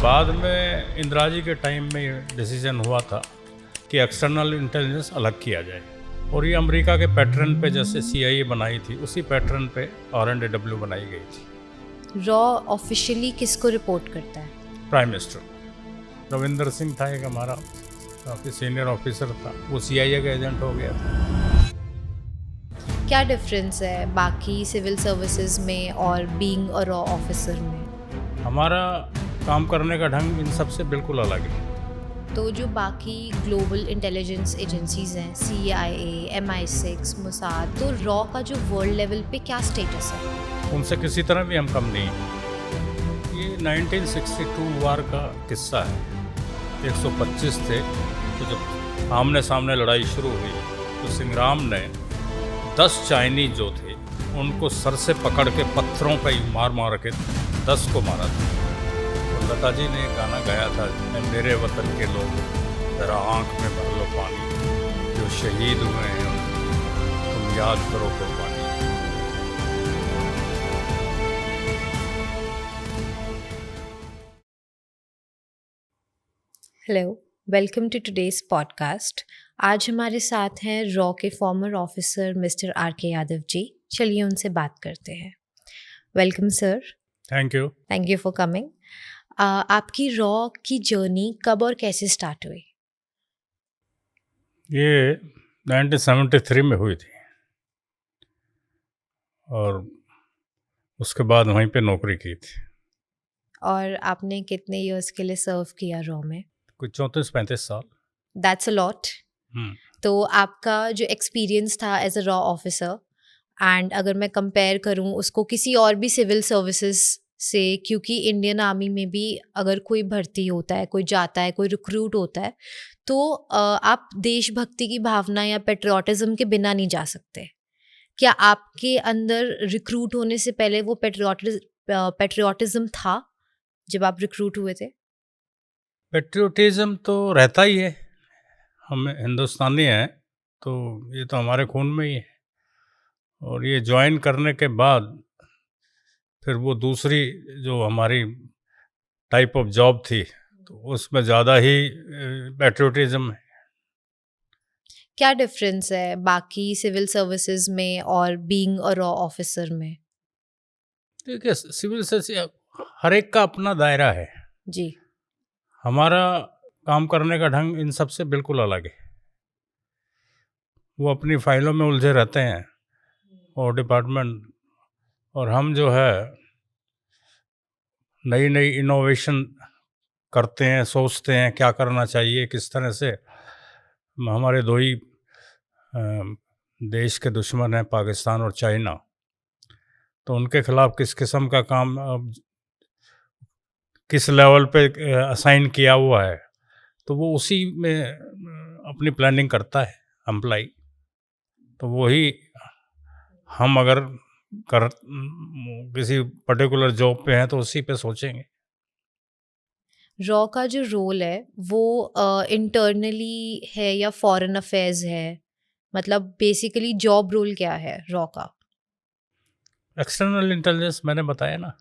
बाद में इंदिरा जी के टाइम में ये डिसीजन हुआ था कि एक्सटर्नल इंटेलिजेंस अलग किया जाए, और ये अमेरिका के पैटर्न पे जैसे CIA बनाई थी उसी पैटर्न पे R&AW बनाई गई थी। रॉ ऑफिशियली किसको रिपोर्ट करता है? प्राइम मिनिस्टर रविंदर सिंह था एक हमारा काफ़ी सीनियर ऑफिसर था, वो CIA का एजेंट हो गया था। क्या डिफरेंस है बाकी सिविल सर्विसेज में और बीइंग अ रॉ ऑफिसर में? हमारा काम करने का ढंग इन सब से बिल्कुल अलग है। तो जो बाकी ग्लोबल इंटेलिजेंस एजेंसीज हैं, CIA, MI6, मोसाद, तो रॉ का जो वर्ल्ड लेवल पे क्या स्टेटस है? उनसे किसी तरह भी हम कम नहीं हैं। ये 1962 वार का किस्सा है। 125 थे, तो जब आमने सामने लड़ाई शुरू हुई तो सिंग्राम ने 10 चाइनीज जो थे उनको सर से पकड़ के पत्थरों पे मार मार के 10 को मारा था। और लता जी ने एक गाना गाया था, मेरे वतन के लोग जरा आँख में भर लो पानी, जो शहीद हुए हैं तुम याद करो कुर्बानी। Hello, welcome to today's podcast. आज हमारे साथ हैं रॉ के former officer mister RK Yadav ji. चलिए उनसे बात करते हैं। Welcome sir. Thank you for coming. आपकी रॉ की जर्नी कब और कैसे स्टार्ट हुई? ये 1973 में हुई थी और उसके बाद वहीं पे नौकरी की थी। और आपने कितने इयर्स के लिए सर्व किया रॉ में? कुछ 34-35 साल। That's a lot. तो आपका जो एक्सपीरियंस था एज अ रॉ ऑफिसर, एंड अगर मैं कंपेयर करूं उसको किसी और भी सिविल सर्विसेज से, क्योंकि इंडियन आर्मी में भी अगर कोई भर्ती होता है, कोई जाता है, कोई रिक्रूट होता है, तो आप देशभक्ति की भावना या पेट्रियाटिज्म के बिना नहीं जा सकते। क्या आपके अंदर रिक्रूट होने से पहले वो पेट्रियाटिज्म था जब आप रिक्रूट हुए थे? पेट्रियोटिज्म तो रहता ही है, हम हिंदुस्तानी हैं तो ये तो हमारे खून में ही है। और ये ज्वाइन करने के बाद फिर वो दूसरी जो हमारी टाइप ऑफ जॉब थी तो उसमें ज़्यादा ही पेट्रियोटिज्म है। क्या डिफरेंस है बाकी सिविल सर्विसेज में और बीइंग अ रॉ ऑफिसर में? देखिए, सिविल सर्विस हर एक का अपना दायरा है। जी। हमारा काम करने का ढंग इन सब से बिल्कुल अलग है। वो अपनी फाइलों में उलझे रहते हैं और डिपार्टमेंट, और हम जो है नई नई इनोवेशन करते हैं, सोचते हैं क्या करना चाहिए, किस तरह से। हमारे दो ही देश के दुश्मन हैं, पाकिस्तान और चाइना, तो उनके खिलाफ किस किस्म का काम किस लेवल पे असाइन किया हुआ है, तो वो उसी में अपनी प्लानिंग करता है एम्प्लाई। तो वही हम अगर किसी पर्टिकुलर जॉब पे हैं तो उसी पे सोचेंगे। रॉ का जो रोल है वो इंटरनली है या फॉरेन अफेयर्स है? मतलब बेसिकली जॉब रोल क्या है रॉ का? एक्सटर्नल इंटेलिजेंस मैंने बताया ना,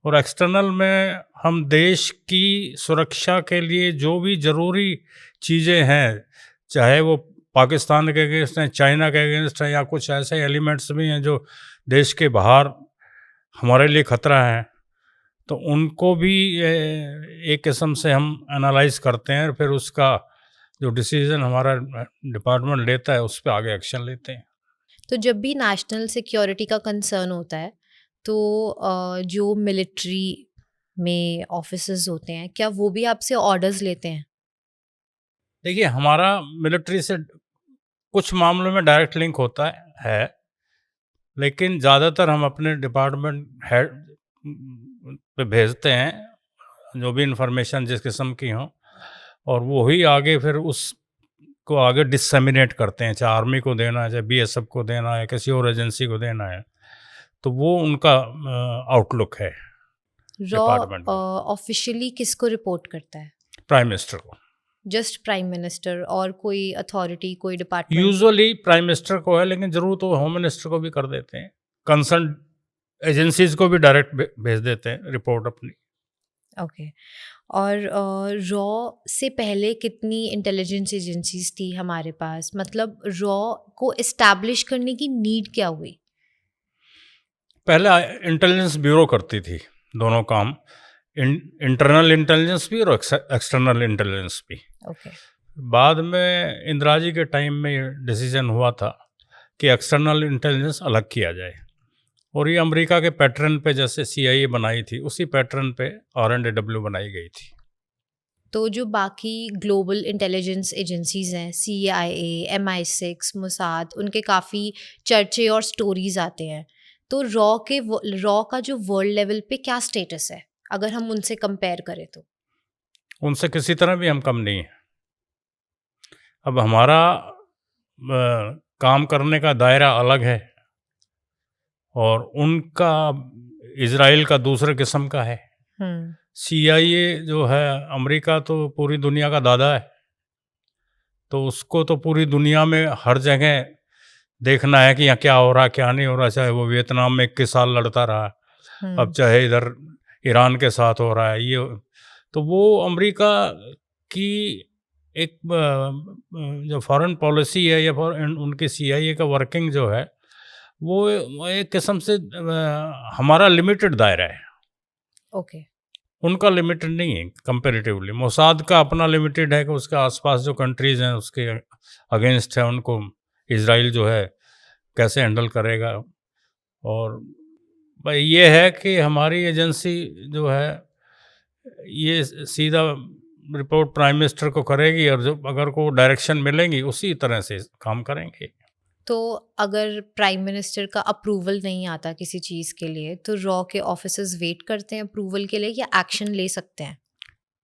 और एक्सटर्नल में हम देश की सुरक्षा के लिए जो भी ज़रूरी चीज़ें हैं, चाहे वो पाकिस्तान के अगेंस्ट हैं, चाइना के अगेंस्ट हैं, या कुछ ऐसे एलिमेंट्स भी हैं जो देश के बाहर हमारे लिए ख़तरा है, तो उनको भी एक किस्म से हम एनालाइज करते हैं, फिर उसका जो डिसीज़न हमारा डिपार्टमेंट लेता है उस पर आगे एक्शन लेते हैं। तो जब भी नेशनल सिक्योरिटी का कंसर्न होता है तो जो मिलिट्री में ऑफिसर्स होते हैं, क्या वो भी आपसे ऑर्डर्स लेते हैं? देखिए, हमारा मिलिट्री से कुछ मामलों में डायरेक्ट लिंक होता है, लेकिन ज़्यादातर हम अपने डिपार्टमेंट हेड पे भेजते हैं जो भी इंफॉर्मेशन जिस किस्म की हो, और वो ही आगे फिर उसको आगे डिससेमिनेट करते हैं, चाहे आर्मी को देना है, चाहे BSF को देना है, किसी और एजेंसी को देना है। तो वो उनका आउटलुक है रॉ डिपार्टमेंट में। ऑफिशियली किसको रिपोर्ट करता है? प्राइम मिनिस्टर को। जस्ट प्राइम मिनिस्टर, और कोई अथॉरिटी, कोई डिपार्टमेंट? यूजुअली प्राइम मिनिस्टर को है, लेकिन ज़रूर तो होम मिनिस्टर को भी कर देते हैं। कंसर्न एजेंसीज को भी डायरेक्ट भेज देते हैं रिपोर्ट अपनी। ओके। और रॉ से पहले कितनी इंटेलिजेंस एजेंसीज थी हमारे पास? मतलब रॉ को इस्टेब्लिश करने की नीड क्या हुई? पहले इंटेलिजेंस ब्यूरो करती थी दोनों काम, इंटरनल इंटेलिजेंस भी और एक्सटर्नल इंटेलिजेंस भी। ओके। बाद में इंदिरा जी के टाइम में ये डिसीजन हुआ था कि एक्सटर्नल इंटेलिजेंस अलग किया जाए, और ये अमेरिका के पैटर्न पे जैसे CIA बनाई थी उसी पैटर्न पे R&AW बनाई गई थी। तो जो बाकी ग्लोबल इंटेलिजेंस एजेंसीज हैं, CIA, MI6, मोसाद, उनके काफ़ी चर्चे और स्टोरीज आते हैं। तो रॉ का जो वर्ल्ड लेवल पे क्या स्टेटस है, अगर हम उनसे कंपेयर करें तो? उनसे किसी तरह भी हम कम नहीं हैं। अब हमारा काम करने का दायरा अलग है और उनका इजराइल का दूसरे किस्म का है। हम्म। CIA जो है अमेरिका तो पूरी दुनिया का दादा है, तो उसको तो पूरी दुनिया में हर जगह देखना है कि यहाँ क्या हो रहा है क्या नहीं हो रहा। चाहे वो वियतनाम में 21 साल लड़ता रहा, अब चाहे इधर ईरान के साथ हो रहा है ये, तो वो अमेरिका की एक जो फॉरेन पॉलिसी है या उनकी CIA का वर्किंग जो है वो एक किस्म से हमारा लिमिटेड दायरा है, ओके। उनका लिमिटेड नहीं है कंपैरेटिवली। मोसाद का अपना लिमिटेड है कि उसके आसपास जो कंट्रीज़ हैं उसके अगेंस्ट है, उनको इजराइल जो है कैसे हैंडल करेगा। और भाई ये है कि हमारी एजेंसी जो है ये सीधा रिपोर्ट प्राइम मिनिस्टर को करेगी, और जो अगर को डायरेक्शन मिलेंगी उसी तरह से काम करेंगे। तो अगर प्राइम मिनिस्टर का अप्रूवल नहीं आता किसी चीज़ के लिए, तो रॉ के ऑफिसर्स वेट करते हैं अप्रूवल के लिए या एक्शन ले सकते हैं?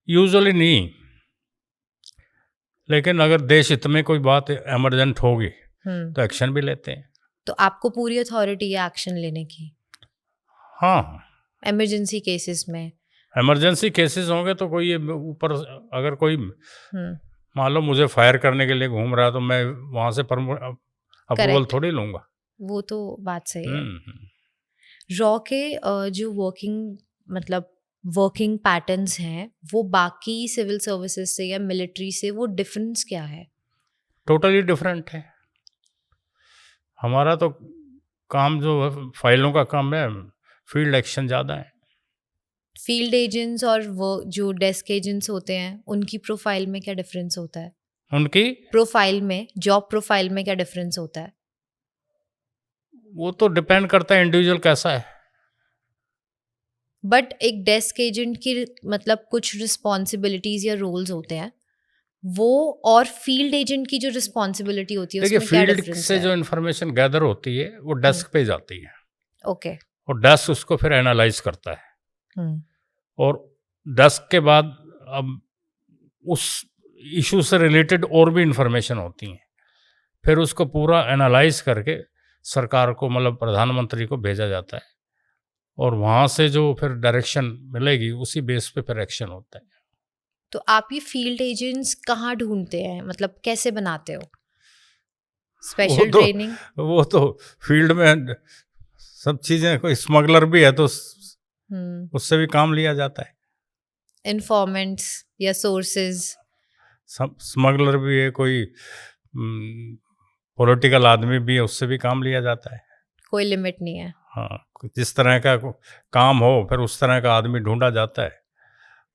यूजुअली नहीं, लेकिन अगर देश हित में कोई बात एमरजेंट होगी तो एक्शन भी लेते हैं। तो आपको पूरी अथॉरिटी है एक्शन लेने की हाँ, इमरजेंसी केसेस में? इमरजेंसी केसेस होंगे तो कोई ऊपर अगर कोई मान लो मुझे फायर करने के लिए घूम रहा है तो मैं वहाँ से अप्रूवल Correct. थोड़ी लूँगा। वो तो बात सही है। हम्म। रॉ के जो वर्किंग पैटर्न्स हैं, वो बाकी सिविल सर्विसेज से या मिलिट्री से वो डिफरेंस क्या है? टोटली डिफरेंट है। हमारा तो काम जो है फाइलों का काम है, फील्ड एक्शन ज़्यादा है। फील्ड एजेंट्स और वो जो डेस्क एजेंट्स होते हैं, उनकी प्रोफाइल में क्या डिफरेंस होता है? उनकी प्रोफाइल में, जॉब प्रोफाइल में क्या डिफरेंस होता है? वो तो डिपेंड करता है इंडिविजुअल कैसा है। बट एक डेस्क एजेंट की मतलब कुछ रिस्पॉन्सिबिलिटीज या रोल्स होते हैं वो, और फील्ड एजेंट की जो रिस्पॉन्सिबिलिटी होती है देखिए, उसमें क्या फील्ड डिफरेंस से है? जो इन्फॉर्मेशन गैदर होती है वो डेस्क पे जाती है, ओके। और डेस्क उसको फिर एनालाइज करता है, हम्म। और डेस्क के बाद अब उस इशू से रिलेटेड और भी इंफॉर्मेशन होती हैं, फिर उसको पूरा एनालाइज करके सरकार को मतलब प्रधानमंत्री को भेजा जाता है, और वहाँ से जो फिर डायरेक्शन मिलेगी उसी बेस पे फिर एक्शन होता है। तो आप ये फील्ड एजेंट्स कहाँ ढूंढते हैं, मतलब कैसे बनाते हो? Special training? वो तो फील्ड में सब चीज़ें, कोई स्मगलर भी है तो उससे भी काम लिया जाता है। इन्फॉर्मेंट्स या सोर्सेज? सब स्मगलर भी है, कोई पॉलिटिकल आदमी भी है, उससे भी काम लिया जाता है। कोई लिमिट नहीं है? हाँ, जिस तरह का काम हो फिर उस तरह का आदमी ढूंढा जाता है,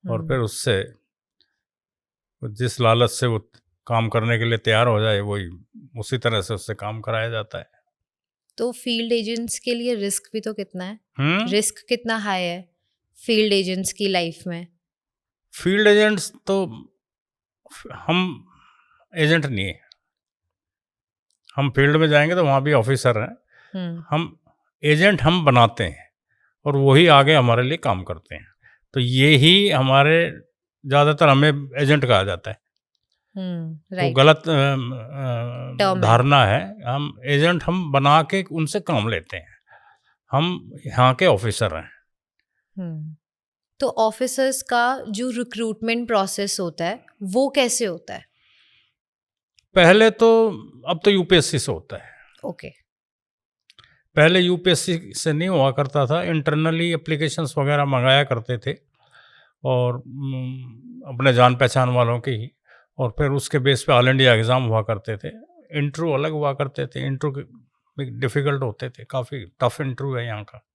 और फिर उससे जिस लालच से वो काम करने के लिए तैयार हो जाए वही उसी तरह से उससे काम कराया जाता है। तो फील्ड एजेंट्स के लिए रिस्क भी तो कितना है? रिस्क कितना हाई है फील्ड एजेंट्स की लाइफ में? फील्ड एजेंट्स तो हम एजेंट नहीं है, हम फील्ड में जाएंगे तो वहाँ भी ऑफिसर हैं, हम एजेंट हम बनाते हैं और वही आगे हमारे लिए काम करते हैं। तो ये ही हमारे ज़्यादातर हमें एजेंट कहा जाता है, तो गलत धारणा है। हम एजेंट हम बना के उनसे काम लेते हैं, हम यहाँ के ऑफिसर हैं। तो ऑफिसर्स का जो रिक्रूटमेंट प्रोसेस होता है वो कैसे होता है? पहले तो, अब तो यूपीएससी से होता है। ओके। पहले यूपीएससी से नहीं हुआ करता था, इंटरनली एप्लीकेशंस वगैरह मंगाया करते थे, और अपने जान पहचान वालों की ही, और फिर उसके बेस पे ऑल इंडिया एग्ज़ाम हुआ करते थे। इंटरव्यू अलग हुआ करते थे, इंटरव्यू डिफ़िकल्ट होते थे, काफ़ी टफ इंटरव्यू है यहाँ का।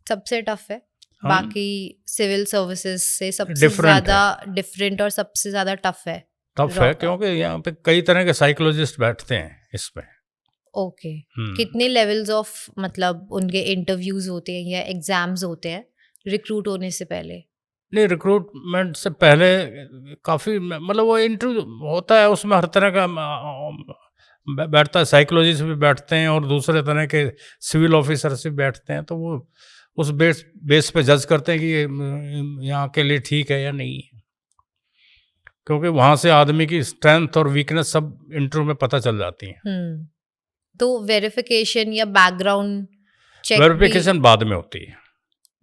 सबसे टफ है, हम बाकी सिविल सर्विसेज से सबसे डिफरेंट है, ज़्यादा डिफरेंट और सबसे ज़्यादा टफ है टफ रॉ है का। क्योंकि यहाँ पे कई तरह के साइकोलॉजिस्ट बैठते हैं इसमें। ओके, हुँ। कितने लेवल्स ऑफ मतलब उनके इंटरव्यूज होते हैं या एग्जाम्स होते हैं रिक्रूट होने से पहले? नहीं, रिक्रूटमेंट से पहले काफ़ी मतलब वो इंटरव्यू होता है, उसमें हर तरह का बैठता है, साइकोलॉजिस्ट भी बैठते हैं और दूसरे तरह के सिविल ऑफिसर्स भी बैठते हैं, तो वो उस बेस बेस पे जज करते हैं कि ये यहाँ के लिए ठीक है या नहीं है, क्योंकि वहाँ से आदमी की स्ट्रेंथ और वीकनेस सब इंटरव्यू में पता चल जाती हैं। तो वेरिफिकेशन या बैकग्राउंड चेक भी, वेरिफिकेशन बाद में होती है,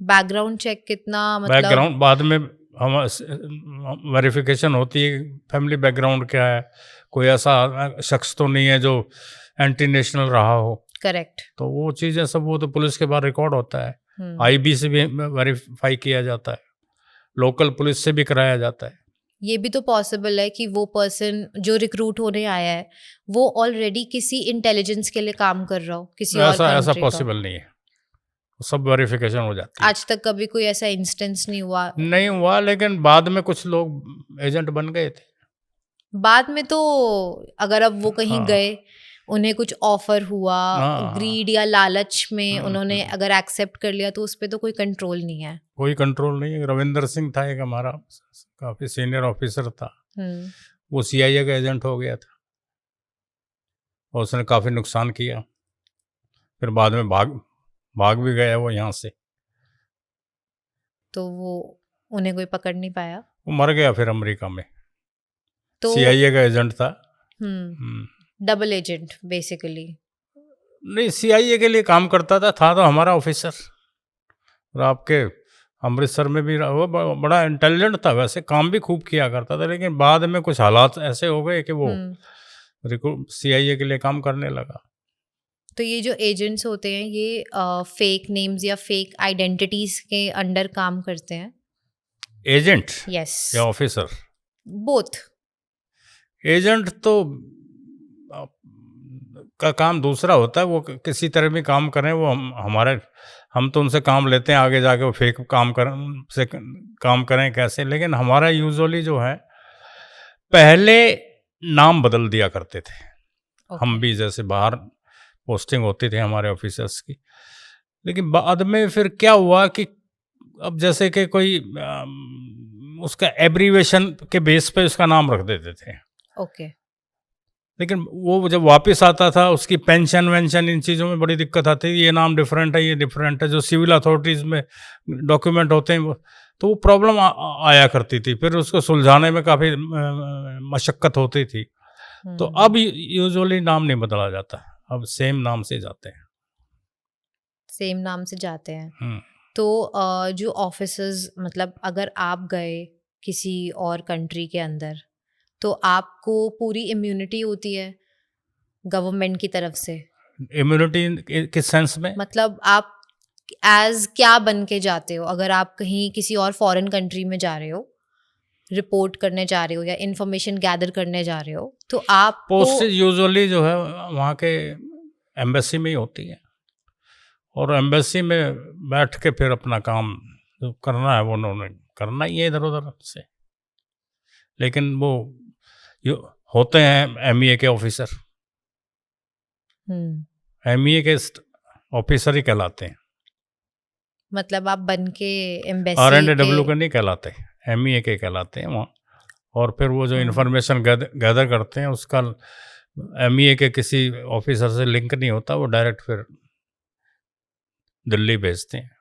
बैकग्राउंड चेक कितना मतलब? बैकग्राउंड बाद में हम वेरिफिकेशन होती है, फैमिली बैकग्राउंड क्या है, कोई ऐसा शख्स तो नहीं है जो एंटी नेशनल रहा हो, करेक्ट। तो वो चीज़ें सब वो तो पुलिस के बाद रिकॉर्ड होता है, आईबी से भी वेरीफाई किया जाता है, लोकल पुलिस से भी कराया जाता है। ये भी तो पॉसिबल है कि वो पर्सन जो रिक्रूट होने आया है वो ऑलरेडी किसी इंटेलिजेंस के लिए काम कर रहा हो किसी और ऐसा कंट्री का। पॉसिबल नहीं है, सब वेरिफिकेशन हो जाती है। आज तक कभी कोई ऐसा इंस्टेंस नहीं हुआ? नहीं हुआ, लेकिन बाद में कुछ लोग एजेंट बन गए थे। बाद में तो अगर अब वो कहीं हाँ। गए, उन्हें कुछ ऑफर हुआ, हाँ। ग्रीड या लालच में उन्होंने हम्म। अगर एक्सेप्ट कर लिया तो उस पर तो कोई कंट्रोल नहीं है। कोई कंट्रोल नहीं है। रविंदर सिंह था एक हमारा काफ़ी सीनियर ऑफिसर था, वो सीआईए का एजेंट हो गया था और उसने काफ़ी नुकसान किया, फिर बाद में भाग भी गया वो यहाँ से, तो वो उन्हें कोई पकड़ नहीं पाया। वो मर गया फिर अमेरिका में। तो सीआईए का एजेंट था। Double agent basically. नहीं, सीआईए के लिए काम करता था तो हमारा ऑफिसर, और आपके अमृतसर में भी वो बड़ा इंटेलिजेंट था, वैसे काम भी खूब किया करता था, लेकिन बाद में कुछ हालात ऐसे हो गए कि वो सीआईए के लिए काम करने लगा। तो ये जो एजेंट्स होते हैं ये फेक नेम्स या फेक आइडेंटिटीज के अंडर काम करते हैं? एजेंट यस, या ऑफिसर? बोथ। एजेंट तो का काम दूसरा होता है, वो किसी तरह भी काम करें, वो हम तो उनसे काम लेते हैं, आगे जाके वो फेक काम करें कैसे, लेकिन हमारा यूजुअली जो है पहले नाम बदल दिया करते थे। हम भी जैसे बाहर पोस्टिंग होती थी हमारे ऑफिसर्स की, लेकिन बाद में फिर क्या हुआ कि अब जैसे कि कोई उसका एब्रीवेशन के बेस पे उसका नाम रख देते थे। ओके। लेकिन वो जब वापस आता था उसकी पेंशन वेंशन इन चीज़ों में बड़ी दिक्कत आती है, ये नाम डिफरेंट है, ये डिफरेंट है, जो सिविल अथॉरिटीज़ में डॉक्यूमेंट होते हैं तो वो प्रॉब्लम आया करती थी, फिर उसको सुलझाने में काफ़ी मशक्क़त होती थी। तो अब यूजुअली नाम नहीं बदला जाता, अब सेम नाम से जाते हैं। सेम नाम से जाते हैं। तो जो ऑफिसर्स मतलब अगर आप गए किसी और कंट्री के अंदर तो आपको पूरी इम्यूनिटी होती है गवर्नमेंट की तरफ से? इम्यूनिटी किस सेंस में? मतलब आप एज क्या बन के जाते हो? अगर आप कहीं किसी और फॉरेन कंट्री में जा रहे हो, रिपोर्ट करने जा रहे हो या इंफॉर्मेशन गैदर करने जा रहे हो, तो आप पोस्ट यूजुअली जो है वहाँ के एम्बेसी में ही होती है, और एम्बेसी में बैठ के फिर अपना काम जो करना है वो उन्होंने करना ही है इधर उधर से। लेकिन वो होते हैं एमईए के ऑफिसर, एमईए के ऑफिसर ही कहलाते हैं। मतलब आप बन के एम्बेसी आरएनडब्ल्यू के नहीं कहलाते, एमईए के कहलाते हैं वहाँ। और फिर वो जो इन्फॉर्मेशन गैदर करते हैं उसका एमईए के किसी ऑफिसर से लिंक नहीं होता, वो डायरेक्ट फिर दिल्ली भेजते हैं।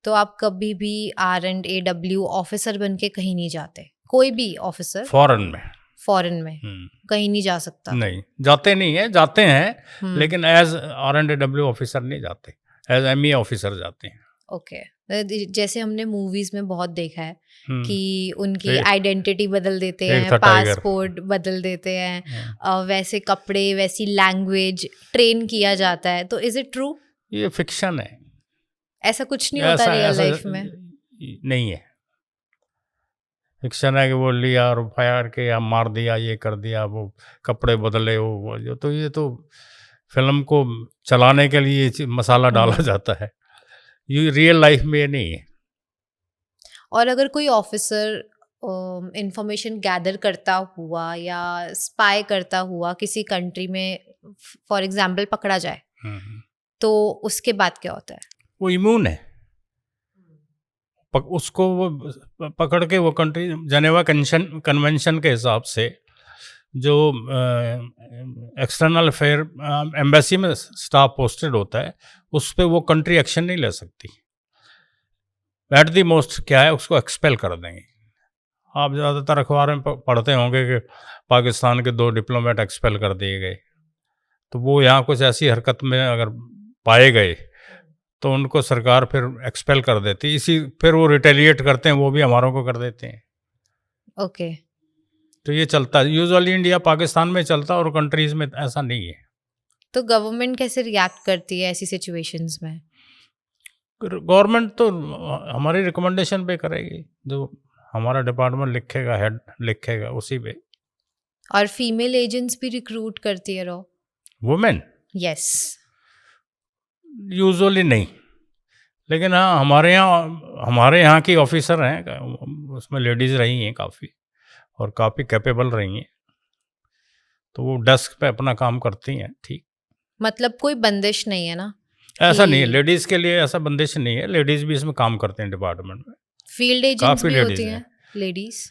तो आप कभी भी आरएनडब्ल्यू ऑफिसर बन के कहीं नहीं जाते? कोई भी ऑफिसर फॉरेन में कहीं नहीं जा सकता? नहीं, जाते नहीं है, जाते हैं लेकिन एज आरएनडब्ल्यू ऑफिसर नहीं जाते, एज एमईए ऑफिसर जाते हैं। ओके। जैसे हमने मूवीज में बहुत देखा है कि उनकी आइडेंटिटी बदल देते हैं, पासपोर्ट बदल देते हैं, वैसे कपड़े वैसी लैंग्वेज ट्रेन किया जाता है, तो इज इट ट्रू? ये फिक्शन है, ऐसा कुछ नहीं होता रियल लाइफ में? नहीं है। फिक्शन है कि वो लिया और फायर किया, मार दिया, ये कर दिया, वो कपड़े बदले, वो जो, तो ये तो फिल्म को चलाने के लिए ये मसाला डाला जाता है, ये रियल लाइफ में ये नहीं है। और अगर कोई ऑफिसर इंफॉर्मेशन गैदर करता हुआ या स्पाई करता हुआ किसी कंट्री में फॉर एग्जांपल पकड़ा जाए, तो उसके बाद क्या होता है? वो इम्यून है, उसको वो पकड़ के वो कंट्री जेनेवा कन्वेंशन के हिसाब से जो एक्सटर्नल अफेयर एम्बेसी में स्टाफ पोस्टेड होता है, उस पर वो कंट्री एक्शन नहीं ले सकती। एट दी मोस्ट क्या है, उसको एक्सपेल कर देंगे। आप ज़्यादातर अखबार में पढ़ते होंगे कि पाकिस्तान के 2 डिप्लोमेट एक्सपेल कर दिए गए, तो वो यहाँ कुछ ऐसी हरकत में अगर पाए गए तो उनको सरकार फिर एक्सपेल कर देती, फिर वो रिटेलिएट करते हैं, वो भी हमारों को कर देते हैं। ओके। तो ये चलता है यूजुअली, इंडिया पाकिस्तान में चलता है और कंट्रीज में ऐसा नहीं है। तो गवर्नमेंट कैसे रिएक्ट करती है ऐसी सिचुएशंस में? गवर्नमेंट तो हमारी रिकमेंडेशन पे करेगी, जो हमारा डिपार्टमेंट लिखेगा, हेड लिखेगा, उसी पे। और फीमेल एजेंट्स भी रिक्रूट करती है रो? Women yes. यूजुअली नहीं, लेकिन हाँ हमारे यहाँ की ऑफिसर हैं, उसमें लेडीज़ रही हैं काफ़ी, और काफ़ी कैपेबल रही हैं, तो वो डेस्क पे अपना काम करती हैं। ठीक, मतलब कोई बंदिश नहीं है ना? ऐसा नहीं है, लेडीज़ के लिए ऐसा बंदिश नहीं है, लेडीज़ भी इसमें काम करते हैं डिपार्टमेंट में। फील्ड एजेंट्स काफ़ी भी लेडीज़ होती हैं। हैं लेडीज?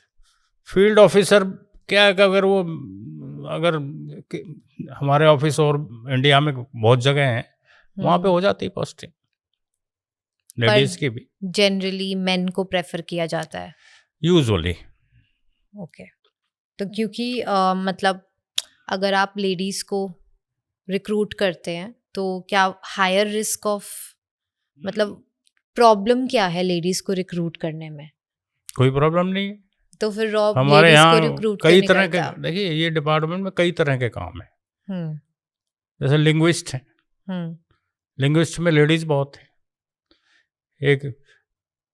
फील्ड ऑफिसर क्या है कि अगर हमारे ऑफिस और इंडिया में बहुत जगह हैं, वहाँ पे हो जाती है पोस्टिंग लेडीज़ की भी। जनरली मेन को प्रेफर किया जाता है यूजुअली। ओके। तो क्योंकि मतलब अगर आप लेडीज को रिक्रूट करते हैं तो क्या हायर रिस्क ऑफ, मतलब प्रॉब्लम क्या है लेडीज को रिक्रूट करने में? कोई प्रॉब्लम नहीं है। तो फिर रॉब हमारे लेडीज को यहाँ रिक्रूट कई क्यों नहीं तरह के, करता? देखिए ये डिपार्टमेंट में कई तरह के काम है। हम्म जैसे लिंग्विस्ट हैं, हम्म लिंग्विस्ट में लेडीज़ बहुत है। एक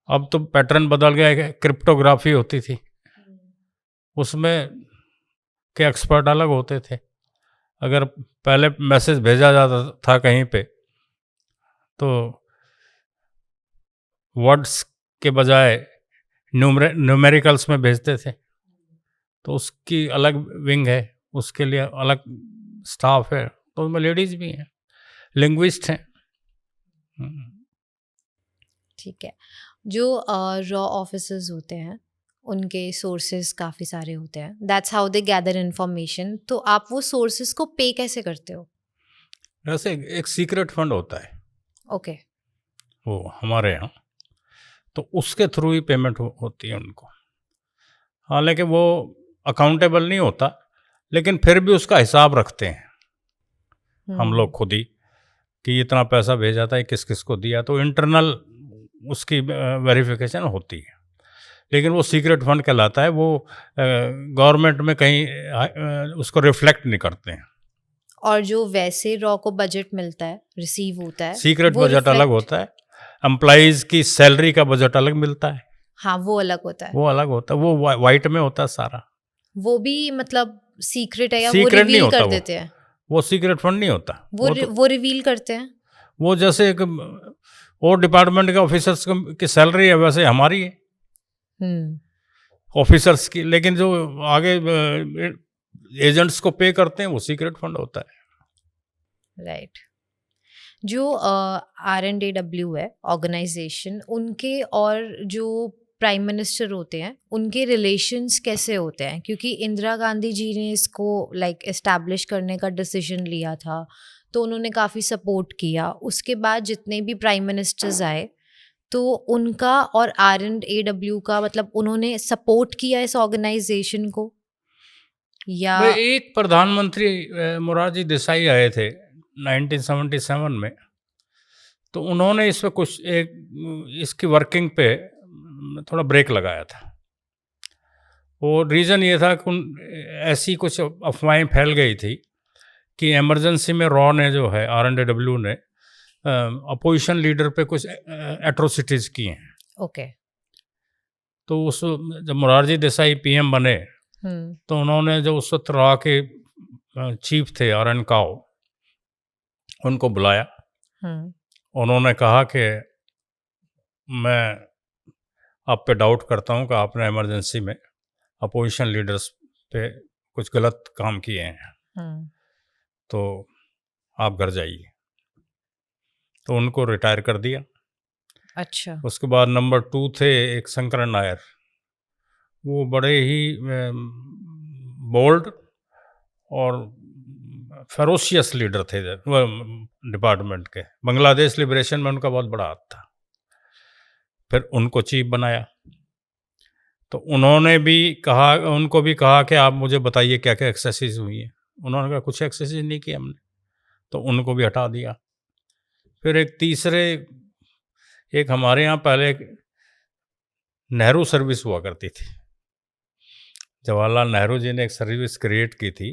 अब तो पैटर्न बदल गया है, क्रिप्टोग्राफी होती थी, उसमें के एक्सपर्ट अलग होते थे। अगर पहले मैसेज भेजा जाता था कहीं पे, तो वर्ड्स के बजाय न्यूमेरिकल्स में भेजते थे, तो उसकी अलग विंग है, उसके लिए अलग स्टाफ है, तो उसमें लेडीज़ भी हैं, लिंग्विस्ट हैं। ठीक है। जो रॉ ऑफिसर्स होते हैं उनके सोर्सेज काफ़ी सारे होते हैं, that's how they gather information. तो आप वो सोर्सेज को पे कैसे करते हो? वैसे एक सीक्रेट फंड होता है ओके। वो हमारे यहाँ, तो उसके थ्रू ही पेमेंट होती है उनको। हालांकि वो अकाउंटेबल नहीं होता, लेकिन फिर भी उसका हिसाब रखते हैं हम लोग खुद ही, कि इतना पैसा भेजा था, किस किस को दिया, तो इंटरनल उसकी वेरिफिकेशन होती है। लेकिन वो सीक्रेट फंड कहलाता है, वो गवर्नमेंट में कहीं उसको रिफ्लेक्ट नहीं करते हैं। और जो वैसे रॉ को बजट मिलता है, रिसीव होता है, सीक्रेट वो बजट अलग होता है, एम्प्लॉइज की सैलरी का बजट अलग मिलता है। हाँ, वो अलग होता है। वो अलग होता है, वो वाइट में होता है सारा। वो भी मतलब सीक्रेट है या वो सीक्रेट नहीं रिवील होता कर वो। देते हैं? वो सीक्रेट फंड नहीं होता। वो रिवील करते हैं। वो जैसे एक और डिपार्टमेंट के ऑफिसर्स की सैलरी है, वैसे हमारी है ऑफिसर्स की, लेकिन जो आगे एजेंट्स को पे करते हैं वो सीक्रेट फंड होता है। राइट। जो R&AW है ऑर्गेनाइजेशन, उनके और जो प्राइम मिनिस्टर होते हैं उनके रिलेशंस कैसे होते हैं? क्योंकि इंदिरा गांधी जी ने इसको एस्टैब्लिश करने का डिसीजन लिया था, तो उन्होंने काफ़ी सपोर्ट किया। उसके बाद जितने भी प्राइम मिनिस्टर्स आए, तो उनका और R&AW का मतलब उन्होंने सपोर्ट किया इस ऑर्गेनाइजेशन को, या एक प्रधानमंत्री मोरारजी देसाई आए थे 1977 में, तो उन्होंने इस पर कुछ इसकी वर्किंग पे थोड़ा ब्रेक लगाया था। वो रीज़न ये था कि ऐसी कुछ अफवाहें फैल गई थी कि इमरजेंसी में रॉ ने जो है R&AW ने अपोजिशन लीडर पे कुछ एट्रोसिटीज़ की हैं। ओके। तो उस जब मोरारजी देसाई पीएम बने तो उन्होंने जो उस वक्त रॉ के चीफ थे आरएन काओ, उनको बुलाया। उन्होंने कहा कि मैं आप पे डाउट करता हूं कि आपने इमरजेंसी में अपोजिशन लीडर्स पे कुछ गलत काम किए हैं, तो आप घर जाइए। तो उनको रिटायर कर दिया। अच्छा। उसके बाद नंबर 2 थे एक शंकरन नायर, वो बड़े ही बोल्ड और फेरोशियस लीडर थे डिपार्टमेंट के। बांग्लादेश लिबरेशन में उनका बहुत बड़ा हाथ था। फिर उनको चीफ बनाया। तो उन्होंने भी कहा, उनको भी कहा कि आप मुझे बताइए क्या क्या एक्सेसिस हुई हैं। उन्होंने कहा कुछ एक्सेसिस नहीं किया हमने, तो उनको भी हटा दिया। फिर एक तीसरे, एक हमारे यहाँ पहले नेहरू सर्विस हुआ करती थी। जवाहरलाल नेहरू जी ने एक सर्विस क्रिएट की थी,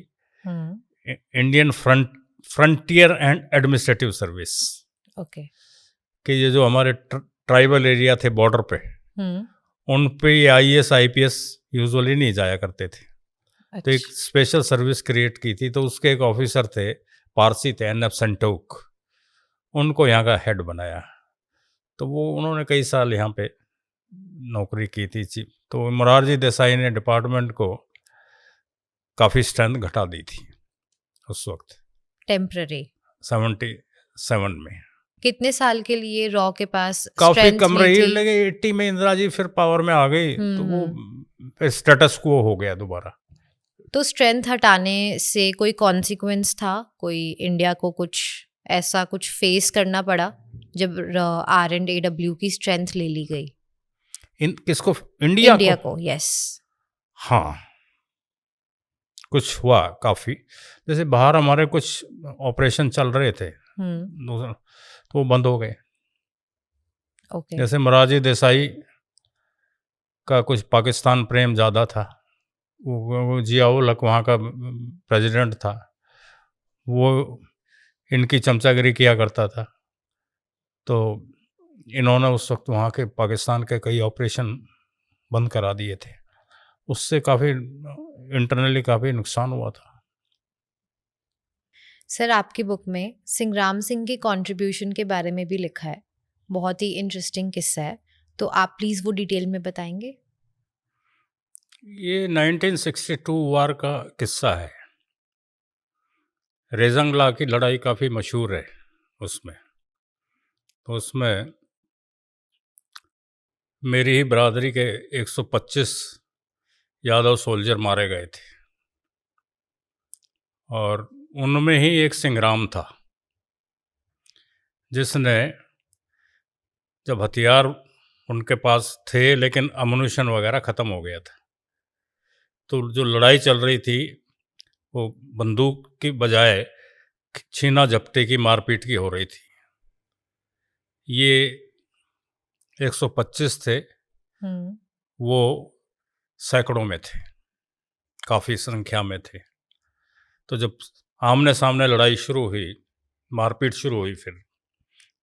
Indian frontier and administrative service. Okay. कि ये जो हमारे ट्राइबल एरिया थे बॉर्डर पे, उन पे आईएएस आईपीएस यूजुअली नहीं जाया करते थे। तो एक स्पेशल सर्विस क्रिएट की थी। तो उसके एक ऑफिसर थे, पारसी थे, एनएफ संटोक, उनको यहाँ का हेड बनाया। तो वो उन्होंने कई साल यहाँ पे नौकरी की थी चीफ। तो मोरारजी देसाई ने डिपार्टमेंट को काफ़ी स्ट्रेंथ घटा दी थी उस वक्त, टेम्पररी 77 में। कितने साल के लिए रॉ के पास काफ़ी strength कम नहीं रही, थी? लगे 80 में इंदिरा जी फिर पावर में आ गई, तो वो फिर स्टेटस क्वो हो गया दोबारा। तो स्ट्रेंथ हटाने से कोई कॉन्सिक्वेंस था? कोई इंडिया को कुछ ऐसा कुछ फेस करना पड़ा जब R&AW की स्ट्रेंथ ले ली गई? किसको? इंडिया को? यस। हाँ, कुछ हुआ काफ़ी। जैसे बाहर हमारे कुछ ऑपरेशन चल रहे थे, तो वो बंद हो गए। ओके। जैसे मोरारजी देसाई का कुछ पाकिस्तान प्रेम ज़्यादा था। वो जियाउल हक वहाँ का प्रेसिडेंट था, वो इनकी चमचागिरी किया करता था। तो इन्होंने उस वक्त वहाँ के पाकिस्तान के कई ऑपरेशन बंद करा दिए थे। उससे काफ़ी इंटरनली काफ़ी नुकसान हुआ था। सर, आपकी बुक में संग्राम सिंह के कंट्रीब्यूशन के बारे में भी लिखा है। बहुत ही इंटरेस्टिंग किस्सा है, तो आप प्लीज़ वो डिटेल में बताएंगे? ये 1962 वार का किस्सा है। रेजंगला की लड़ाई काफ़ी मशहूर है उसमें। तो उसमें मेरी ही बरादरी के 125 यादव सोल्जर मारे गए थे, और उनमें ही एक संग्राम था जिसने, जब हथियार उनके पास थे लेकिन अम्युनिशन वगैरह ख़त्म हो गया था, तो जो लड़ाई चल रही थी वो बंदूक की बजाय छीना झपटे की, मारपीट की हो रही थी। ये 125 थे, वो सैकड़ों में थे, काफ़ी संख्या में थे। तो जब आमने सामने लड़ाई शुरू हुई, मारपीट शुरू हुई, फिर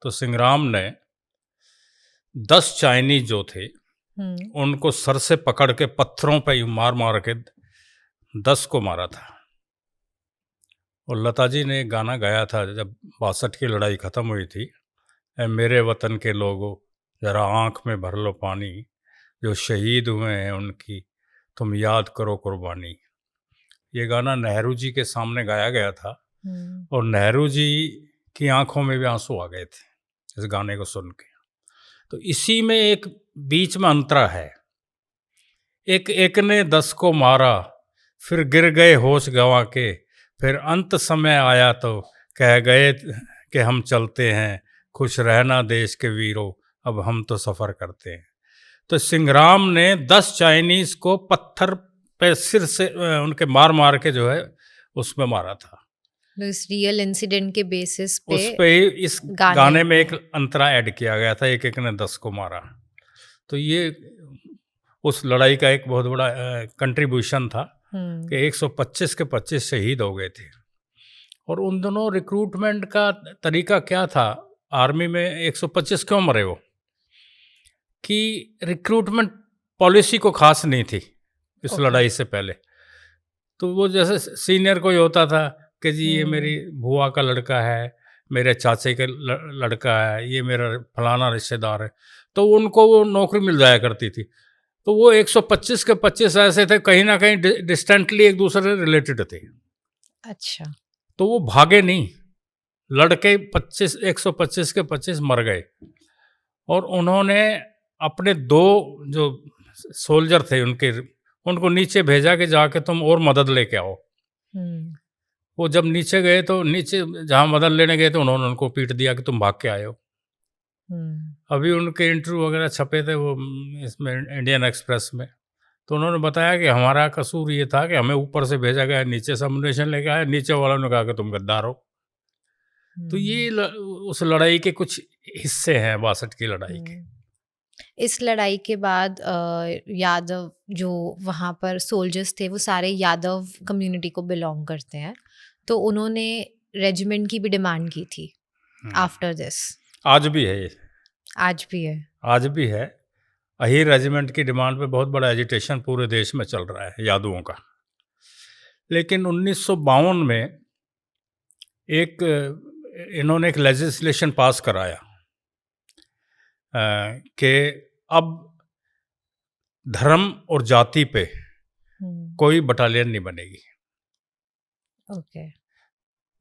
तो संग्राम ने 10 चाइनीज जो थे उनको सर से पकड़ के पत्थरों पे मार मार के 10 को मारा था। और लता जी ने एक गाना गाया था जब 62 की लड़ाई ख़त्म हुई थी, ऐ मेरे वतन के लोगों ज़रा आँख में भर लो पानी, जो शहीद हुए हैं उनकी तुम याद करो कुर्बानी। ये गाना नेहरू जी के सामने गाया गया था, और नेहरू जी की आंखों में भी आंसू आ गए थे इस गाने को सुन के। तो इसी में एक बीच में अंतरा है। एक ने 10 को मारा, फिर गिर गए होश गंवा के, फिर अंत समय आया तो कह गए कि हम चलते हैं, खुश रहना देश के वीरों, अब हम तो सफ़र करते हैं। तो संग्राम ने 10 चाइनीज़ को पत्थर पे सिर से उनके मार मार के जो है उसमें मारा था। इस रियल इंसिडेंट के बेसिस पे उस पे ही इस गाने में एक अंतरा ऐड किया गया था, एक ने 10 को मारा। तो ये उस लड़ाई का एक बहुत बड़ा कंट्रीब्यूशन था कि 125 के 25 शहीद हो गए थे। और उन दोनों रिक्रूटमेंट का तरीका क्या था, आर्मी में 125 क्यों मरे वो, कि रिक्रूटमेंट पॉलिसी को खास नहीं थी इस ओके। लड़ाई से पहले। तो वो जैसे सीनियर कोई होता था कि जी ये मेरी बुआ का लड़का है, मेरे चाचे के लड़का है, ये मेरा फलाना रिश्तेदार है, तो उनको वो नौकरी मिल जाया करती थी। तो वो 125 के 25 ऐसे थे, कहीं ना कहीं डिस्टेंटली एक दूसरे से रिलेटेड थे। अच्छा। तो वो भागे नहीं, लड़के 125 के 25 मर गए। और उन्होंने अपने 2 जो सोल्जर थे उनको नीचे भेजा कि जाके तुम और मदद लेके आओ। वो जब नीचे गए तो नीचे जहाँ मदद लेने गए तो उन्होंने उनको पीट दिया कि तुम भाग के आए हो। अभी उनके इंटरव्यू वगैरह छपे थे वो इसमें इंडियन एक्सप्रेस में। तो उन्होंने बताया कि हमारा कसूर ये था कि हमें ऊपर से भेजा गया, नीचे से अम्युनिशन लेके आए, नीचे वालों ने कहा कि तुम गद्दार हो। तो ये उस लड़ाई के कुछ हिस्से हैं 62 की लड़ाई के। इस लड़ाई के बाद यादव जो वहाँ पर सोल्जर्स थे वो सारे यादव कम्युनिटी को बिलोंग करते हैं, तो उन्होंने रेजिमेंट की भी डिमांड की थी आफ्टर दिस। आज भी है ये, आज भी है। आज भी है। अहीर रेजिमेंट की डिमांड पे बहुत बड़ा एजिटेशन पूरे देश में चल रहा है यादवों का। लेकिन 1952 में इन्होंने एक लेजिस्लेशन पास कराया कि अब धर्म और जाति पे कोई बटालियन नहीं बनेगी। ओके।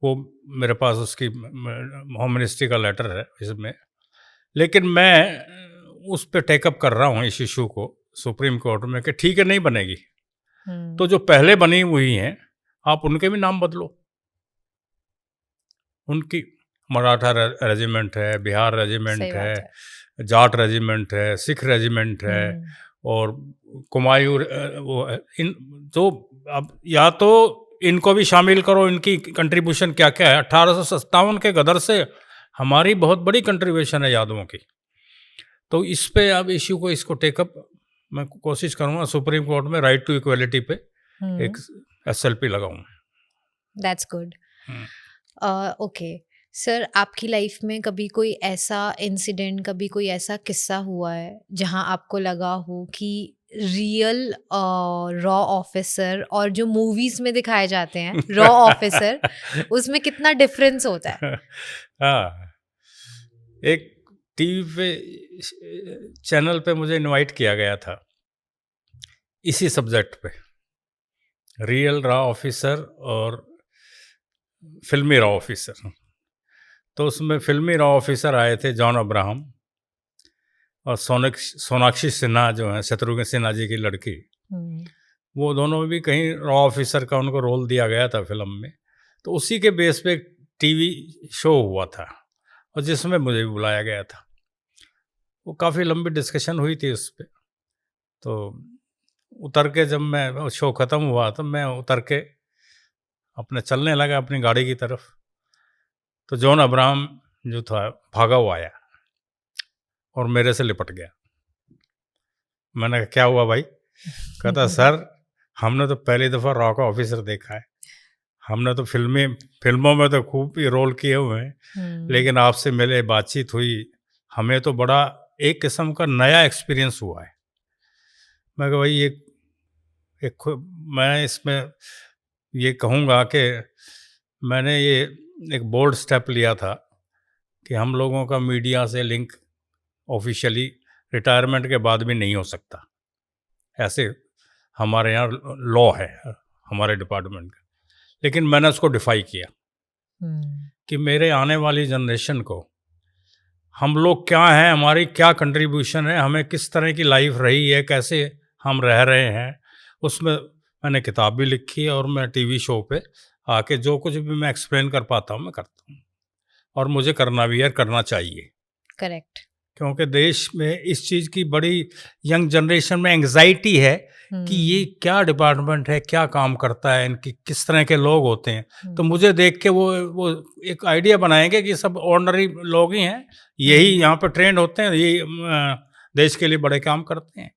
वो मेरे पास उसकी होम मिनिस्ट्री का लेटर है इसमें। लेकिन मैं उस पे टेकअप कर रहा हूँ इस इशू को सुप्रीम कोर्ट में कि ठीक है नहीं बनेगी, तो जो पहले बनी हुई हैं आप उनके भी नाम बदलो। उनकी मराठा रेजिमेंट है, बिहार रेजिमेंट है, जाट रेजिमेंट है, सिख रेजिमेंट है, और कुमायूं वो इन तो अब या तो इनको भी शामिल करो, इनकी कंट्रीब्यूशन क्या क्या है। 1857 के गदर से हमारी बहुत बड़ी कंट्रीब्यूशन है यादवों की। तो इस पे अब इश्यू को इसको टेकअप मैं कोशिश करूँगा सुप्रीम कोर्ट में राइट टू इक्वलिटी पे एक SLP लगाऊँ। That's good. ओके सर, आपकी लाइफ में कभी कोई ऐसा इंसिडेंट, कभी कोई ऐसा किस्सा हुआ है जहां आपको लगा हो कि रियल रॉ ऑफिसर और जो मूवीज में दिखाए जाते हैं रॉ ऑफिसर, उसमें कितना डिफरेंस होता है? हाँ, एक टीवी पे चैनल पे मुझे इनवाइट किया गया था इसी सब्जेक्ट पे, रियल रॉ ऑफिसर और फिल्मी रॉ ऑफिसर। तो उसमें फिल्मी रॉ ऑफिसर आए थे जॉन अब्राहम और सोनाक्षी सिन्हा जो है शत्रुघ्न सिन्हा जी की लड़की। वो दोनों भी कहीं रॉ ऑफिसर का उनको रोल दिया गया था फिल्म में। तो उसी के बेस पे टीवी शो हुआ था और जिसमें मुझे भी बुलाया गया था। वो काफ़ी लंबी डिस्कशन हुई थी उस पर। तो उतर के जब मैं शो ख़त्म हुआ तो मैं उतर के अपने चलने लगा अपनी गाड़ी की तरफ, तो जॉन अब्राहम जो था भागा हुआ आया और मेरे से लिपट गया। मैंने कहा क्या हुआ भाई? कहता सर हमने तो पहली दफ़ा रॉ का ऑफिसर देखा है, हमने तो फिल्मों में तो खूब ही रोल किए हुए हैं, लेकिन आपसे मिले, बातचीत हुई, हमें तो बड़ा एक किस्म का नया एक्सपीरियंस हुआ है। मैं कहा भाई मैं इसमें ये कहूँगा कि मैंने ये एक बोल्ड स्टेप लिया था कि हम लोगों का मीडिया से लिंक ऑफिशियली रिटायरमेंट के बाद भी नहीं हो सकता। ऐसे हमारे यहाँ लॉ है हमारे डिपार्टमेंट का। लेकिन मैंने उसको डिफाई किया कि मेरे आने वाली जनरेशन को हम लोग क्या हैं, हमारी क्या कंट्रीब्यूशन है, हमें किस तरह की लाइफ रही है, कैसे हम रह रहे हैं। उसमें मैंने किताब भी लिखी है और मैं टीवी शो पे आके जो कुछ भी मैं एक्सप्लेन कर पाता हूँ मैं करता हूँ, और मुझे करना भी है, करना चाहिए। करेक्ट। क्योंकि देश में इस चीज़ की बड़ी यंग जनरेशन में एंग्जाइटी है कि ये क्या डिपार्टमेंट है, क्या काम करता है, इनकी किस तरह के लोग होते हैं। तो मुझे देख के वो एक आइडिया बनाएंगे कि सब ऑर्डिनरी लोग ही हैं, यही यहाँ पे ट्रेंड होते हैं, यही देश के लिए बड़े काम करते हैं।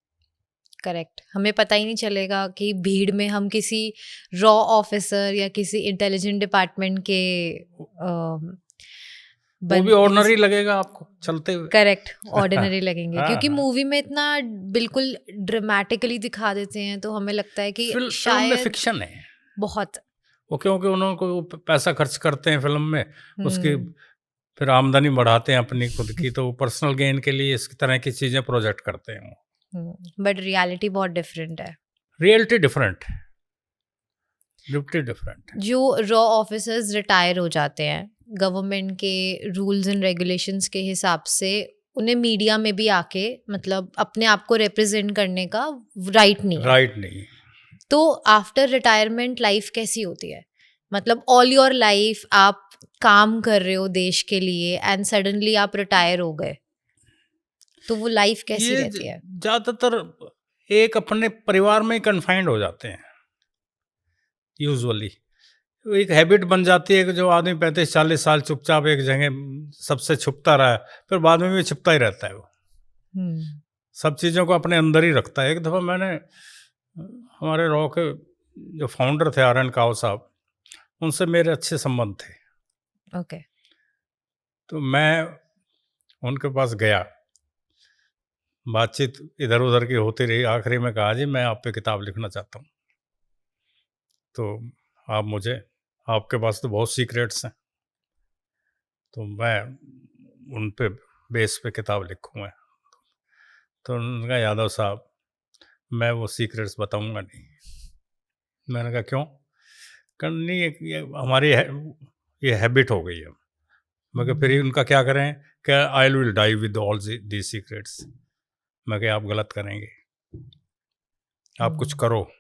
करेक्ट। हमें पता ही नहीं चलेगा कि भीड़ में हम किसी रॉ ऑफिसर या किसी इंटेलिजेंट डिपार्टमेंट के वो भी ऑर्डिनरी लगेगा आपको चलते हुए। करेक्ट, ऑर्डिनरी लगेंगे हाँ, क्योंकि हाँ। मूवी में इतना बिल्कुल ड्रामेटिकली दिखा देते हैं तो हमें लगता है कि फिल्म में शायद फिक्शन है बहुत। वो, क्योंकि उन्होंने को पैसा खर्च करते हैं फिल्म में, उसकी हम्म, फिर आमदनी बढ़ाते हैं अपनी खुद की, तो पर्सनल गेन के लिए इस तरह की चीज़ें प्रोजेक्ट करते हैं वो। बट रियलिटी बहुत डिफरेंट है। रियलिटी डिफरेंट है, रियलिटी डिफरेंट है। जो रॉ ऑफिसर्स रिटायर हो जाते हैं गवर्नमेंट के रूल्स एंड रेगुलेशंस के हिसाब से, उन्हें मीडिया में भी आके मतलब अपने आप को रिप्रेजेंट करने का राइट नहीं है। राइट नहीं। तो आफ्टर रिटायरमेंट लाइफ कैसी होती है? मतलब ऑल योर लाइफ आप काम कर रहे हो देश के लिए एंड सडनली आप रिटायर हो गए, तो वो लाइफ कैसी ये रहती है? ज़्यादातर एक अपने परिवार में ही कन्फाइंड हो जाते हैं यूजुअली। एक हैबिट बन जाती है कि जो आदमी 35-40 साल चुपचाप एक जगह सबसे छुपता रहा है, फिर बाद में भी छुपता ही रहता है वो, हम्म, सब चीज़ों को अपने अंदर ही रखता है। एक दफ़ा मैंने हमारे रॉ के जो फाउंडर थे आर एन काव साहब, उनसे मेरे अच्छे संबंध थे, ओके, तो मैं उनके पास गया, बातचीत इधर उधर की होती रही, आखिरी में कहा जी मैं आप पे किताब लिखना चाहता हूँ, तो आप मुझे, आपके पास तो बहुत सीक्रेट्स हैं, तो मैं उन पे बेस पे किताब लिखूँगा। तो उन्होंने कहा यादव साहब मैं वो सीक्रेट्स बताऊँगा नहीं। मैंने कहा क्यों? कहा नहीं ये हमारी ये हैबिट हो गई है। मैं कहा फिर उनका क्या करें? क्या I will die with all the secrets. मैं कहा आप गलत करेंगे, आप कुछ करो।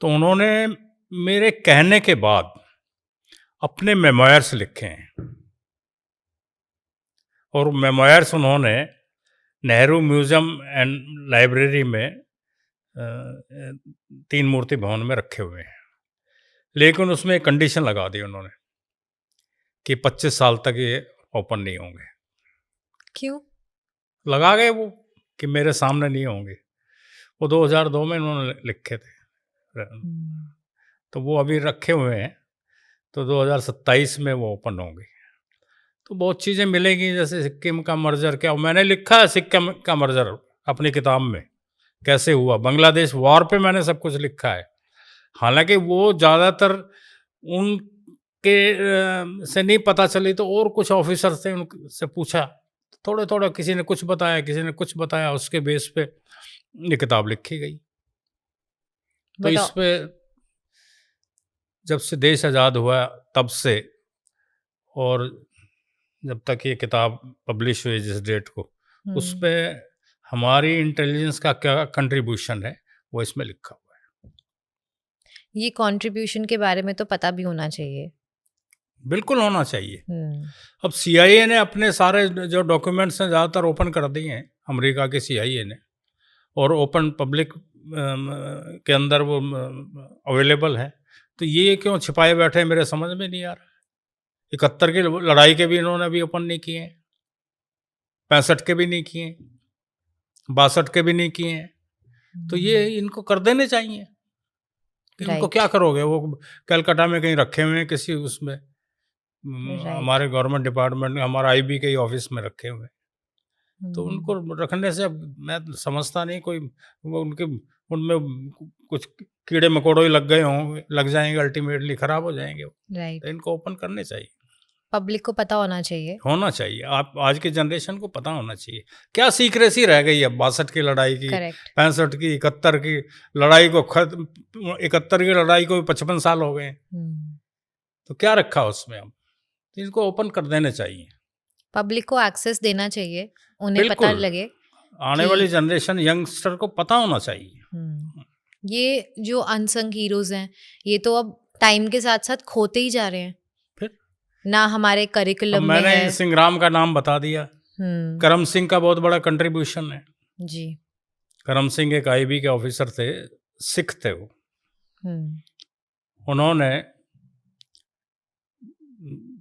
तो उन्होंने मेरे कहने के बाद अपने मेमोयर्स लिखे हैं, और मेमोयर्स उन्होंने नेहरू म्यूज़ियम एंड लाइब्रेरी में 3 मूर्ति भवन में रखे हुए हैं। लेकिन उसमें एक कंडीशन लगा दी उन्होंने कि 25 साल तक ये ओपन नहीं होंगे। क्यों? लगा गए वो कि मेरे सामने नहीं होंगे। वो 2002 में उन्होंने लिखे थे, तो वो अभी रखे हुए हैं, तो 2027 में वो ओपन होंगे। तो बहुत चीज़ें मिलेंगी, जैसे सिक्किम का मर्जर क्या, मैंने लिखा है सिक्किम का मर्जर अपनी किताब में कैसे हुआ, बांग्लादेश वॉर पे मैंने सब कुछ लिखा है। हालांकि वो ज़्यादातर उनके से नहीं पता चली, तो और कुछ ऑफिसर थे उनसे पूछा, थोड़े थोड़ा किसी ने कुछ बताया, किसी ने कुछ बताया, उसके बेस पे ये किताब लिखी गई। तो बट इस पे जब से देश आज़ाद हुआ तब से, और जब तक ये किताब पब्लिश हुई जिस डेट को, उस पे हमारी इंटेलिजेंस का क्या कंट्रीब्यूशन है वो इसमें लिखा हुआ है। ये कंट्रीब्यूशन के बारे में तो पता भी होना चाहिए। बिल्कुल होना चाहिए। अब CIA ने अपने सारे जो डॉक्यूमेंट्स हैं ज़्यादातर ओपन कर दिए हैं, अमेरिका के CIA ने, और ओपन पब्लिक के अंदर वो अवेलेबल है। तो ये क्यों छिपाए बैठे हैं मेरे समझ में नहीं आ रहा है। 71 की लड़ाई के भी इन्होंने अभी ओपन नहीं किए हैं, 65 के भी नहीं किए, 62 के भी नहीं किए हैं। तो ये इनको कर देने चाहिए। इनको क्या करोगे? वो कलकत्ता में कहीं रखे हुए हैं किसी उसमें, हमारे गवर्नमेंट डिपार्टमेंट में, हमारा IB के ही ऑफिस में रखे हुए हैं। तो उनको रखने से अब मैं समझता नहीं कोई वो उनके उनमें कुछ कीड़े मकोड़े लग गए होंगे, लग जाएंगे, अल्टीमेटली खराब हो जाएंगे। तो इनको ओपन करने चाहिए, पब्लिक को पता होना चाहिए। होना चाहिए। आप आज की जनरेशन को पता होना चाहिए क्या सीक्रेसी रह गई है 62 की लड़ाई की, 65 की, 71 की लड़ाई को 71 की लड़ाई को 55 साल हो गए। तो क्या रखा उसमें? अब इनको ओपन कर देने चाहिए, पब्लिक को एक्सेस देना चाहिए, उन्हें पता लगे। आने वाली जनरेशन यंगस्टर को पता होना चाहिए। ये जो अनसंग हीरोज हैं, ये तो अब टाइम के साथ साथ खोते ही जा रहे हैं। फिर ना हमारे करिकुलम में मैंने है। संग्राम का नाम बता दिया। करम सिंह का बहुत बड़ा कंट्रीब्यूशन है जी। करम सिंह एक IB के ऑफिसर थे, सिख थे वो। उन्होंने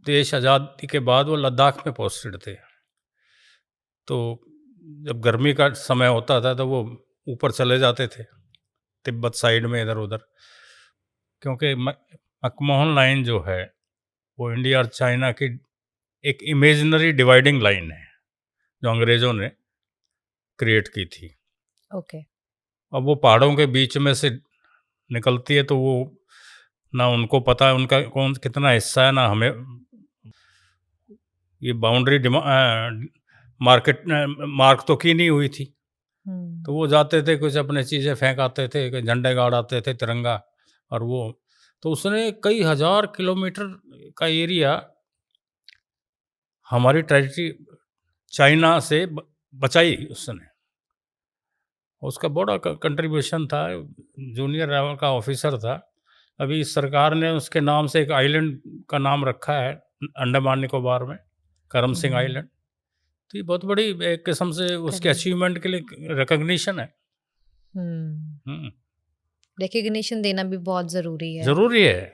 देश आज़ादी के बाद वो लद्दाख में पोस्टेड थे, तो जब गर्मी का समय होता था तो वो ऊपर चले जाते थे तिब्बत साइड में, इधर उधर, क्योंकि मकमोहन लाइन जो है वो इंडिया और चाइना की एक इमेजिनरी डिवाइडिंग लाइन है जो अंग्रेज़ों ने क्रिएट की थी। ओके। अब वो पहाड़ों के बीच में से निकलती है, तो वो ना उनको पता है उनका कौन कितना हिस्सा है, ना हमें ये बाउंड्री मार्क तो की नहीं हुई थी। तो वो जाते थे, कुछ अपने चीज़ें फेंक आते थे, कोई झंडे गाड़ आते थे, तिरंगा, और वो तो उसने कई हज़ार किलोमीटर का एरिया हमारी टेरिटरी चाइना से बचाई उसने। उसका बड़ा कंट्रीब्यूशन था, जूनियर लेवल का ऑफिसर था। अभी इस सरकार ने उसके नाम से एक आइलैंड का नाम रखा है अंडमान निकोबार में, करम सिंह आइलैंड। तो ये बहुत बड़ी एक किस्म से उसके अचीवमेंट के लिए रिकग्निशन है। रिकग्निशन देना भी बहुत ज़रूरी है। ज़रूरी है।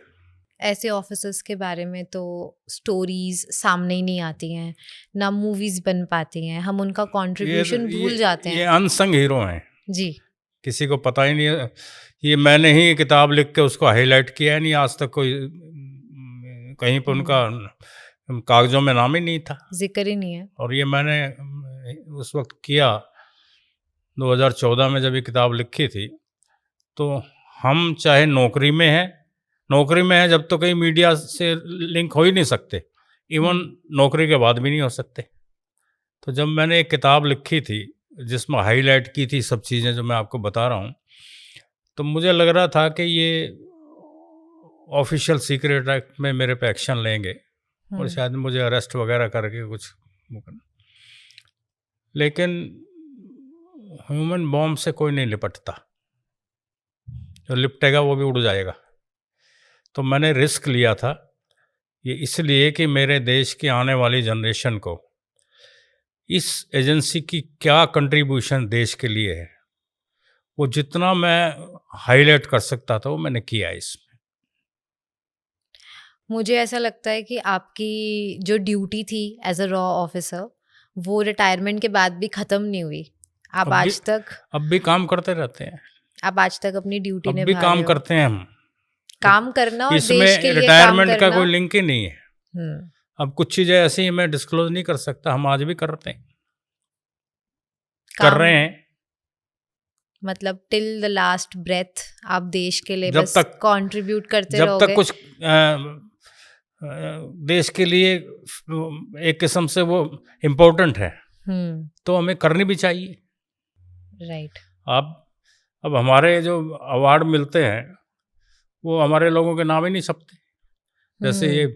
ऐसे ऑफिसर्स के बारे में तो स्टोरीज सामने ही नहीं आती हैं, ना मूवीज बन पाती हैं, हम उनका कंट्रीब्यूशन भूल जाते ये हैं। अनसंग हीरो हैं जी। किसी को पता ही नहीं है। ये मैंने ही किताब लिख के उसको हाईलाइट किया है, नहीं आज तक कोई कहीं पर उनका कागजों में नाम ही नहीं था, जिक्र ही नहीं है। और ये मैंने उस वक्त किया 2014 में जब ये किताब लिखी थी। तो हम चाहे नौकरी में हैं जब तो कहीं मीडिया से लिंक हो ही नहीं सकते, इवन नौकरी के बाद भी नहीं हो सकते। तो जब मैंने एक किताब लिखी थी जिसमें हाईलाइट की थी सब चीज़ें जो मैं आपको बता रहा हूँ, तो मुझे लग रहा था कि ये ऑफिशियल सीक्रेट एक्ट में मेरे पे एक्शन लेंगे और शायद मुझे अरेस्ट वगैरह करके कुछ, लेकिन ह्यूमन बॉम्ब से कोई नहीं लिपटता, जो लिपटेगा वो भी उड़ जाएगा। तो मैंने रिस्क लिया था ये इसलिए कि मेरे देश की आने वाली जनरेशन को इस एजेंसी की क्या कंट्रीब्यूशन देश के लिए है, वो जितना मैं हाईलाइट कर सकता था वो मैंने किया इसमें। मुझे ऐसा लगता है कि आपकी जो ड्यूटी थी एज अ रॉ ऑफिसर वो रिटायरमेंट के बाद भी ख़त्म नहीं हुई। आप आज तक अब भी काम करते रहते हैं। आप आज तक अपनी ड्यूटी अब भी निभा काम रहे हो। करते हैं हम। काम करना और इसमें देश के लिए काम रिटायरमेंट का करना। कोई लिंक ही नहीं है। अब कुछ चीज़ें ऐसी हैं मैं डिस्क्लोज नहीं कर सकता, हम आज भी करते हैं, कर रहे हैं। मतलब टिल द लास्ट ब्रेथ आप देश के लिए जब बस तक कंट्रीब्यूट करते जब रहोगे। तक कुछ देश के लिए एक किस्म से वो इम्पोर्टेंट है तो हमें करनी भी चाहिए। राइट। अब हमारे जो अवार्ड मिलते हैं वो हमारे लोगों के नाम ही नहीं छपते, जैसे ये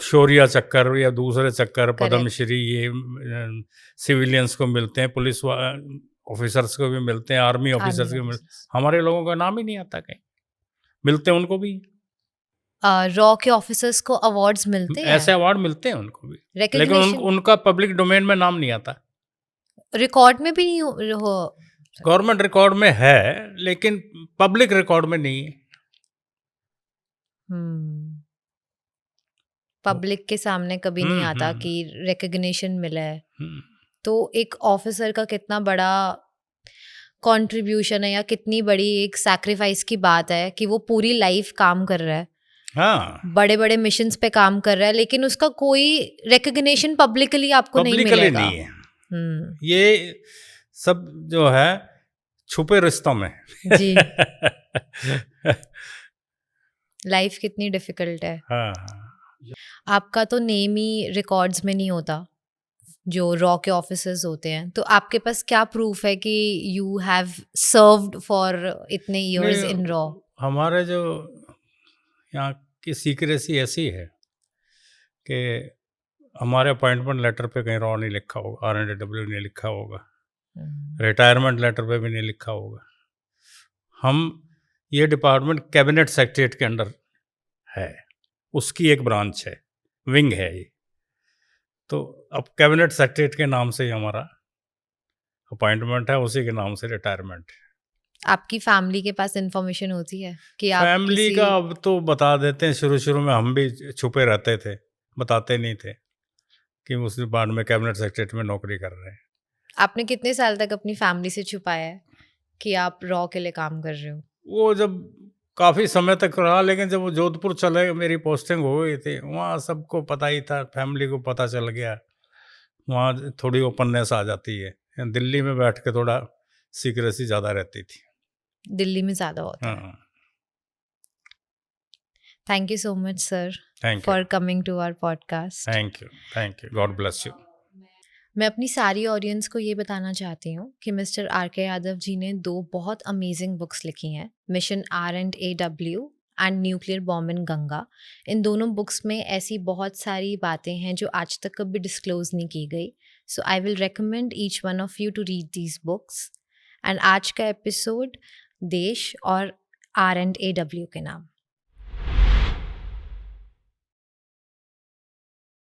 शौर्य चक्कर या दूसरे चक्कर, पद्मश्री, ये सिविलियंस को मिलते हैं, पुलिस ऑफिसर्स को भी मिलते हैं, आर्मी ऑफिसर्स को मिलते हैं, हमारे लोगों का नाम ही नहीं आता कहीं। मिलते हैं उनको भी, रॉ के ऑफिसर्स को अवार्ड्स मिलते हैं, ऐसे अवार्ड मिलते हैं उनको भी, लेकिन उनका पब्लिक डोमेन में नाम नहीं आता, रिकॉर्ड में भी नहीं हो। गवर्नमेंट रिकॉर्ड में है लेकिन पब्लिक रिकॉर्ड में नहीं है। पब्लिक के सामने कभी नहीं आता कि रिकग्निशन मिला है। तो एक ऑफिसर का कितना बड़ा कंट्रीब्यूशन है या कितनी बड़ी एक सैक्रिफाइस की बात है कि वो पूरी लाइफ काम कर रहा है, हाँ, बड़े बड़े मिशंस पे काम कर रहा है, लेकिन उसका कोई रिकग्निशन पब्लिकली आपको नहीं मिलेगा। नहीं है। ये सब जो है छुपे रिश्तों में। जी। लाइफ कितनी डिफिकल्ट है। हाँ। आपका तो नेम ही रिकॉर्ड्स में नहीं होता जो रॉ के ऑफिसर्स होते हैं, तो आपके पास क्या प्रूफ है कि यू हैव सर्व्ड फॉर इतने इयर्स इन रॉ? हमारे जो यहाँ की सीक्रेसी ऐसी है कि हमारे अपॉइंटमेंट लेटर पे कहीं रॉ नहीं लिखा होगा, RNW नहीं लिखा होगा, रिटायरमेंट लेटर पे भी नहीं लिखा होगा। हम ये डिपार्टमेंट कैबिनेट सेक्रेटरीट के अंडर है, उसकी एक ब्रांच है, विंग है ये। तो अब कैबिनेट सेक्रेटरीट के नाम से ही हमारा अपॉइंटमेंट है, उसी के नाम से रिटायरमेंट है। आपकी फैमिली के पास इंफॉर्मेशन होती है कि आप फैमिली का अब तो बता देते हैं, शुरू में हम भी छुपे रहते थे, बताते नहीं थे कि उस डिपार्टमेंट में कैबिनेट सेक्रेटरी में नौकरी कर रहे हैं। आपने कितने साल तक अपनी फैमिली से छुपाया है कि आप रॉ के लिए काम कर रहे हो? वो जब काफ़ी समय तक रहा, लेकिन जब वो जोधपुर चले, मेरी पोस्टिंग हो गई थी, वहाँ सबको पता ही था, फैमिली को पता चल गया, वहाँ थोड़ी ओपननेस आ जाती है। दिल्ली में बैठ के थोड़ा सीक्रेसी ज़्यादा रहती थी। दिल्ली में ज़्यादा होता है। हाँ, thank you so much sir thank you, for coming to our podcast. Thank you, God bless you. मैं अपनी सारी ऑडियंस को ये बताना चाहती हूँ कि मिस्टर आर के यादव जी ने 2 बहुत अमेजिंग बुक्स लिखी हैं, mission R&AW and nuclear bomb in Ganga. इन दोनों बुक्स में ऐसी बहुत सारी बातें हैं जो आज तक कभी डिस्क्लोज नहीं की गई। So I will recommend each one of you to read these books. And आज का एपिसोड देश और R&AW के नाम।